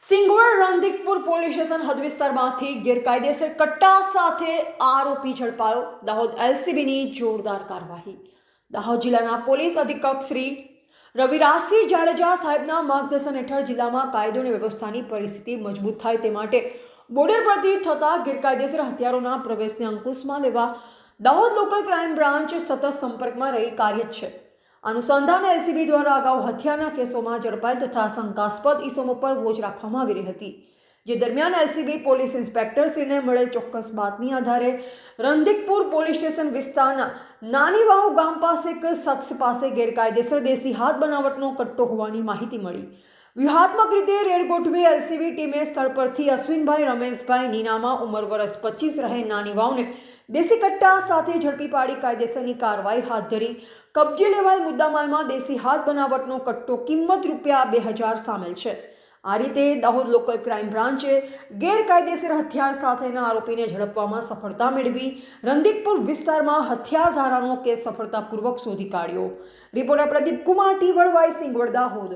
Singvad Randhikpur police station હદ વિસ્તારમાંથી ગેરકાયદેસર કટ્ટા સાથે આરોપી ઝડપાયો. દાહોદ એલસીબીની જોરદાર કાર્યવાહી. દાહોદ જિલ્લાના પોલીસ અધિક્ષક શ્રી રવિરાજસિંહ જાડેજા સાહેબના માર્ગદર્શન હેઠળ જિલ્લામાં કાયદો અને વ્યવસ્થાની પરિસ્થિતિ મજબૂત થાય તે માટે બોર્ડર પરથી થતા ગેરકાયદેસર હથિયારોના પ્રવેશને અંકુશમાં લેવા દાહોદ લોકલ ક્રાઇમ બ્રાન્ચ સતત સંપર્કમાં રહી કાર્યરત છે. અનુસંધાન એલસીબી દ્વારા અગાઉ હત્યાના કેસોમાં ઝડપાયેલ તથા શંકાસ્પદ ઇસમો પર વોચ રાખવામાં આવી રહી હતી. જે દરમિયાન એલસીબી પોલીસ ઇન્સ્પેક્ટરશ્રીને મળેલ ચોક્કસ બાતમી આધારે રણધીકપુર પોલીસ સ્ટેશન વિસ્તારના નાની વાવ ગામ પાસે એક શખ્સ પાસે ગેરકાયદેસર દેશી હાથ બનાવટનો કટ્ટો હોવાની માહિતી મળી. વ્યૂહાત્મક રીતે રેડ ગોઠવી એલસીબી ટીમે સ્થળ પરથી અશ્વિનભાઈ રમેશભાઈ નીનામાં ઉંમર વર્ષ 25 રહે નાની વાવને દેશી કટ્ટા સાથે ઝડપી પાડી કાયદેસરની કાર્યવાહી હાથ ધરી. કબજે લેવાયેલ મુદ્દામાલમાં દેશી હાથ બનાવટનો કટ્ટો કિંમત ₹2000 સામેલ છે. આ રીતે દાહોદ લોકલ ક્રાઇમ બ્રાન્ચે ગેરકાયદેસર હથિયાર સાથેના આરોપીને ઝડપવામાં સફળતા મેળવી રણધીકપુર વિસ્તારમાં હથિયાર ધારાનો કેસ સફળતાપૂર્વક શોધી કાઢ્યો. Reporter Pradeep Kumar T Vadvai, Singvad, Dahod.